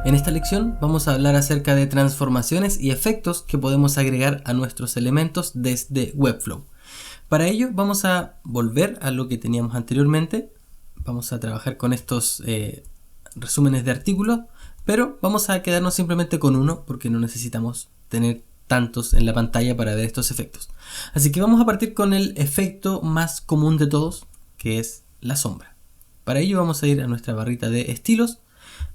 En esta lección vamos a hablar acerca de transformaciones y efectos que podemos agregar a nuestros elementos desde Webflow. Para ello vamos a volver a lo que teníamos anteriormente. Vamos a trabajar con estos resúmenes de artículos, pero vamos a quedarnos simplemente con uno porque no necesitamos tener tantos en la pantalla para ver estos efectos. Así que vamos a partir con el efecto más común de todos, que es la sombra. Para ello vamos a ir a nuestra barrita de estilos.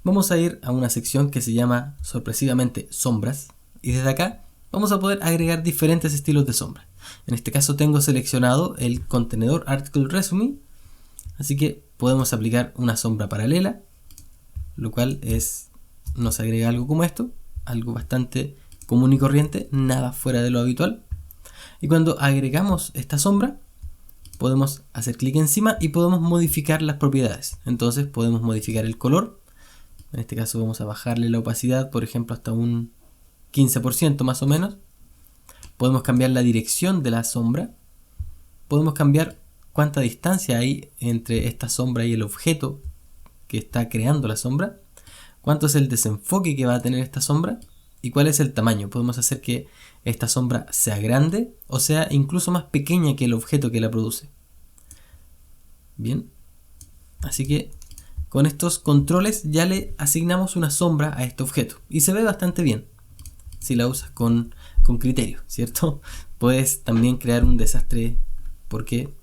Vamos a ir a una sección que se llama sorpresivamente sombras y desde acá vamos a poder agregar diferentes estilos de sombra. En este caso tengo seleccionado el contenedor Article Resume, así que podemos aplicar una sombra paralela, lo cual nos agrega algo como esto, algo bastante común y corriente, nada fuera de lo habitual. Y cuando agregamos esta sombra podemos hacer clic encima y podemos modificar las propiedades. Entonces podemos modificar el color. En este caso vamos a bajarle la opacidad, por ejemplo, hasta un 15% más o menos. Podemos cambiar la dirección de la sombra. Podemos cambiar cuánta distancia hay entre esta sombra y el objeto que está creando la sombra. Cuánto es el desenfoque que va a tener esta sombra. Y cuál es el tamaño. Podemos hacer que esta sombra sea grande o sea incluso más pequeña que el objeto que la produce. Bien. Así que con estos controles ya le asignamos una sombra a este objeto y se ve bastante bien si la usas con criterio, ¿cierto? Puedes también crear un desastre porque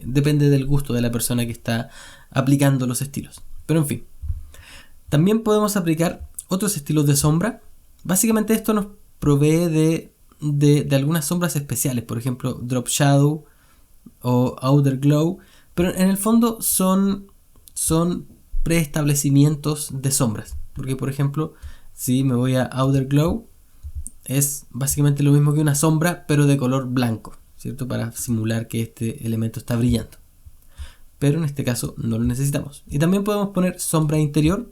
depende del gusto de la persona que está aplicando los estilos. Pero en fin, también podemos aplicar otros estilos de sombra. Básicamente esto nos provee de algunas sombras especiales, por ejemplo Drop Shadow o Outer Glow, pero en el fondo son preestablecimientos de sombras, porque por ejemplo si me voy a Outer Glow es básicamente lo mismo que una sombra pero de color blanco, ¿cierto? Para simular que este elemento está brillando, pero en este caso no lo necesitamos. Y también podemos poner sombra interior,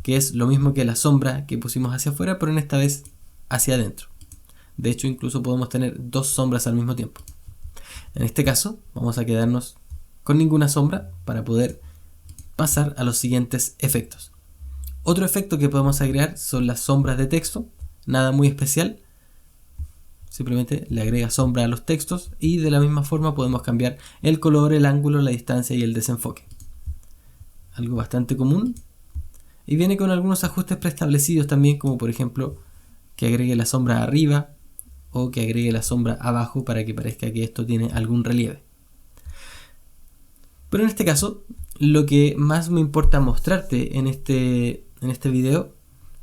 que es lo mismo que la sombra que pusimos hacia afuera pero en esta vez hacia adentro. De hecho incluso podemos tener dos sombras al mismo tiempo. En este caso vamos a quedarnos con ninguna sombra para poder pasar a los siguientes efectos. Otro efecto que podemos agregar son las sombras de texto, nada muy especial, simplemente le agrega sombra a los textos y de la misma forma podemos cambiar el color, el ángulo, la distancia y el desenfoque. Algo bastante común y viene con algunos ajustes preestablecidos también, como por ejemplo que agregue la sombra arriba o que agregue la sombra abajo para que parezca que esto tiene algún relieve. Pero en este caso lo que más me importa mostrarte en este video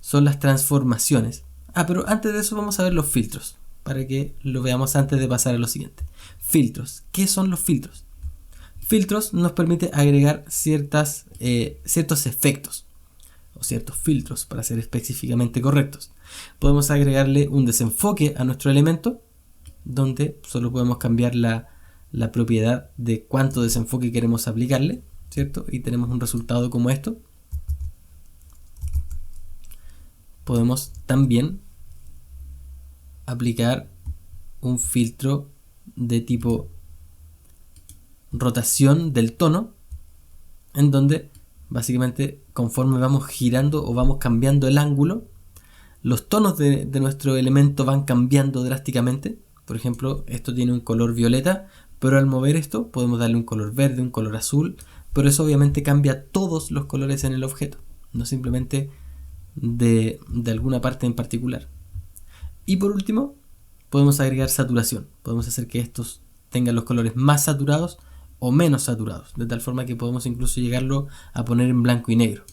son las transformaciones. Pero antes de eso vamos a ver los filtros, para que lo veamos antes de pasar a lo siguiente. Filtros. ¿Qué son los filtros? Filtros nos permite agregar ciertos efectos, o ciertos filtros para ser específicamente correctos. Podemos agregarle un desenfoque a nuestro elemento, donde solo podemos cambiar la propiedad de cuánto desenfoque queremos aplicarle, ¿cierto? Y tenemos un resultado como esto. Podemos también aplicar un filtro de tipo rotación del tono, en donde básicamente conforme vamos girando o vamos cambiando el ángulo, los tonos de nuestro elemento van cambiando drásticamente. Por ejemplo, esto tiene un color violeta, pero al mover esto podemos darle un color verde, un color azul, pero eso obviamente cambia todos los colores en el objeto, no simplemente de alguna parte en particular. Y por último, podemos agregar saturación. Podemos hacer que estos tengan los colores más saturados o menos saturados, de tal forma que podemos incluso llegarlo a poner en blanco y negro.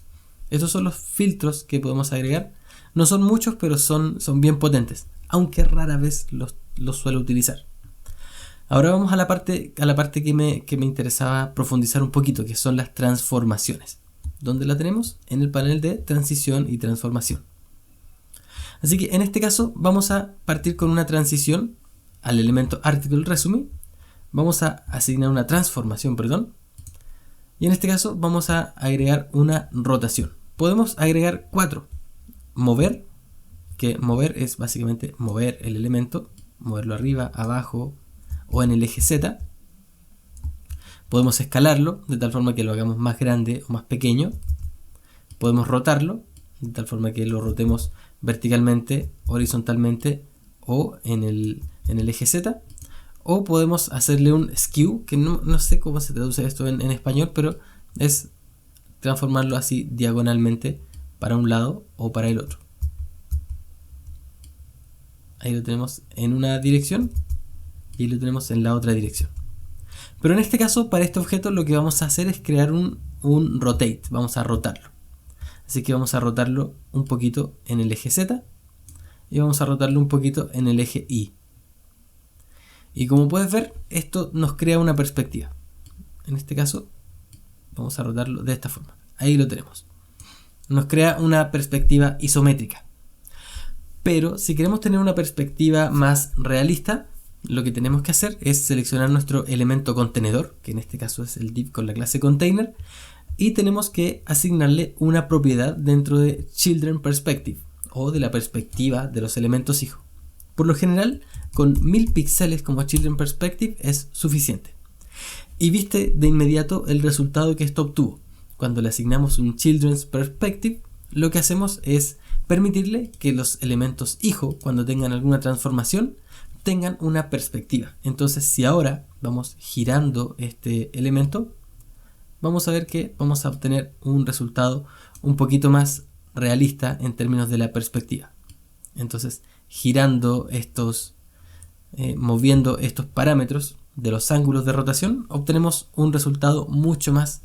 Estos son los filtros que podemos agregar. No son muchos, pero son bien potentes, aunque rara vez los suelo utilizar. Ahora vamos a la parte que me interesaba profundizar un poquito, que son las transformaciones, donde la tenemos en el panel de transición y transformación. Así que en este caso vamos a partir con una transición al elemento Article Resume. Vamos a asignar una transformación, y en este caso vamos a agregar una rotación. Podemos agregar 4. Mover, que mover es básicamente mover el elemento, moverlo arriba, abajo o en el eje Z. Podemos escalarlo de tal forma que lo hagamos más grande o más pequeño. Podemos rotarlo de tal forma que lo rotemos verticalmente, horizontalmente o en el eje Z. O podemos hacerle un skew, que no sé cómo se traduce esto en español, pero es transformarlo así diagonalmente para un lado o para el otro. Ahí lo tenemos en una dirección y lo tenemos en la otra dirección. Pero en este caso, para este objeto, lo que vamos a hacer es crear un rotate. Vamos a rotarlo. Así que vamos a rotarlo un poquito en el eje Z y vamos a rotarlo un poquito en el eje Y. Y como puedes ver, esto nos crea una perspectiva. En este caso, vamos a rotarlo de esta forma. Ahí lo tenemos. Nos crea una perspectiva isométrica. Pero si queremos tener una perspectiva más realista, lo que tenemos que hacer es seleccionar nuestro elemento contenedor, que en este caso es el div con la clase container, y tenemos que asignarle una propiedad dentro de Children Perspective, o de la perspectiva de los elementos hijos. Por lo general, con 1000 píxeles como Children Perspective es suficiente. Y viste de inmediato el resultado que esto obtuvo. Cuando le asignamos un Children's Perspective, lo que hacemos es permitirle que los elementos hijo, cuando tengan alguna transformación, tengan una perspectiva. Entonces, si ahora vamos girando este elemento, vamos a ver que vamos a obtener un resultado un poquito más realista en términos de la perspectiva. Entonces, girando estos, moviendo estos parámetros de los ángulos de rotación, obtenemos un resultado mucho más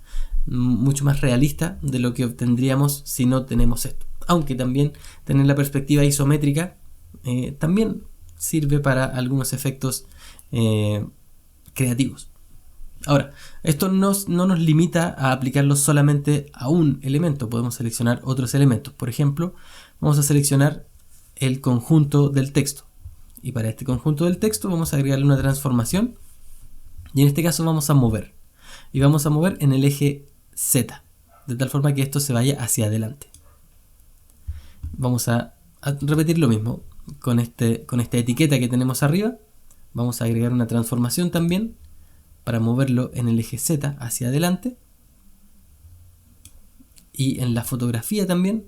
realista de lo que obtendríamos si no tenemos esto. Aunque también tener la perspectiva isométrica también sirve para algunos efectos creativos. Ahora, esto no nos limita a aplicarlo solamente a un elemento. Podemos seleccionar otros elementos. Por ejemplo, vamos a seleccionar el conjunto del texto. Y para este conjunto del texto vamos a agregarle una transformación. Y en este caso vamos a mover. Y vamos a mover en el eje Z. De tal forma que esto se vaya hacia adelante. Vamos a repetir lo mismo con esta etiqueta que tenemos arriba. Vamos a agregar una transformación también para moverlo en el eje Z hacia adelante. Y en la fotografía también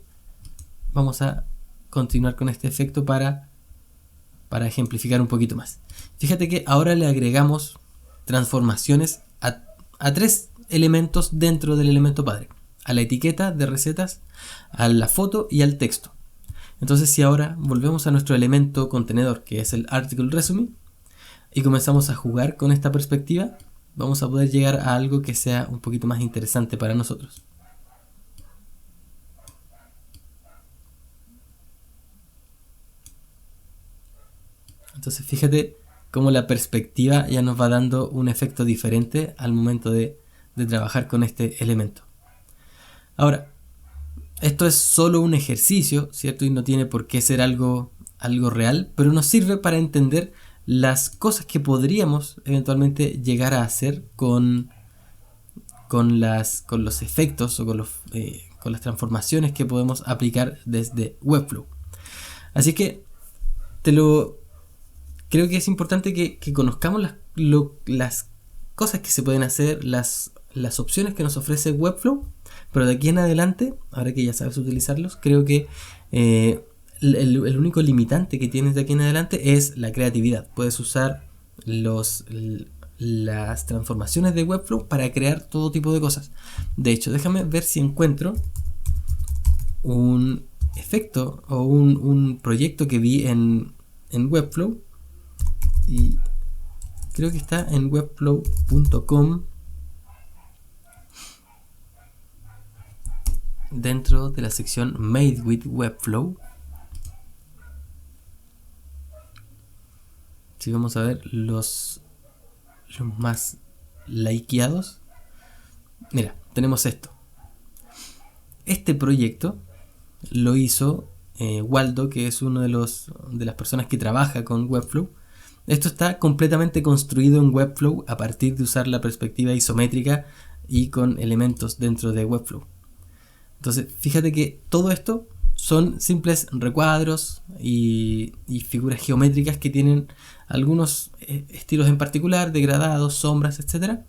vamos a continuar con este efecto para ejemplificar un poquito más. Fíjate que ahora le agregamos transformaciones a 3 elementos dentro del elemento padre: a la etiqueta de recetas, a la foto y al texto. Entonces, si ahora volvemos a nuestro elemento contenedor, que es el article resume, y comenzamos a jugar con esta perspectiva, vamos a poder llegar a algo que sea un poquito más interesante para nosotros. Entonces, fíjate cómo la perspectiva ya nos va dando un efecto diferente al momento de trabajar con este elemento. Ahora, esto es solo un ejercicio, ¿cierto? Y no tiene por qué ser algo real, pero nos sirve para entender las cosas que podríamos eventualmente llegar a hacer con los efectos o con las transformaciones que podemos aplicar desde Webflow. Así que creo que es importante que conozcamos las cosas que se pueden hacer, las opciones que nos ofrece Webflow, pero de aquí en adelante, ahora que ya sabes utilizarlos, creo que el único limitante que tienes de aquí en adelante es la creatividad. Puedes usar las transformaciones de Webflow para crear todo tipo de cosas. De hecho, déjame ver si encuentro un efecto o un proyecto que vi en Webflow, y creo que está en webflow.com, dentro de la sección Made with Webflow. Si vamos a ver los más likeados, mira, tenemos esto. Este proyecto lo hizo Waldo, que es uno de las personas que trabaja con Webflow. Esto está completamente construido en Webflow a partir de usar la perspectiva isométrica y con elementos dentro de Webflow. Entonces, fíjate que todo esto son simples recuadros y figuras geométricas que tienen algunos estilos en particular, degradados, sombras, etc.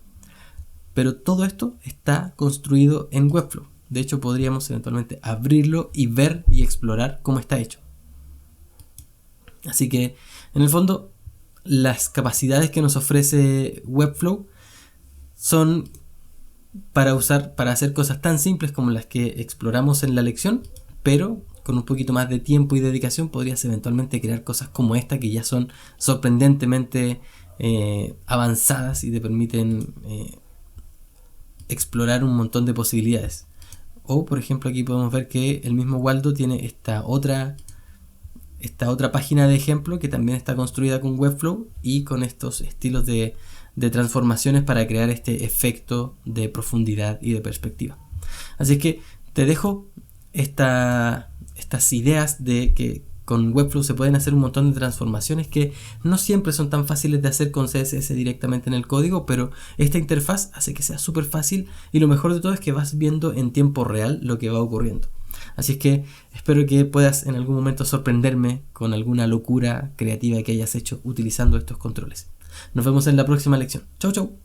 Pero todo esto está construido en Webflow. De hecho, podríamos eventualmente abrirlo y ver y explorar cómo está hecho. Así que, en el fondo, las capacidades que nos ofrece Webflow son para hacer cosas tan simples como las que exploramos en la lección, pero con un poquito más de tiempo y dedicación podrías eventualmente crear cosas como esta, que ya son sorprendentemente avanzadas y te permiten explorar un montón de posibilidades. O, por ejemplo, aquí podemos ver que el mismo Waldo tiene esta otra página de ejemplo que también está construida con Webflow y con estos estilos de transformaciones para crear este efecto de profundidad y de perspectiva. Así que te dejo estas ideas de que con Webflow se pueden hacer un montón de transformaciones que no siempre son tan fáciles de hacer con CSS directamente en el código, pero esta interfaz hace que sea súper fácil y lo mejor de todo es que vas viendo en tiempo real lo que va ocurriendo. Así es que espero que puedas en algún momento sorprenderme con alguna locura creativa que hayas hecho utilizando estos controles. Nos vemos en la próxima lección. Chau, chau.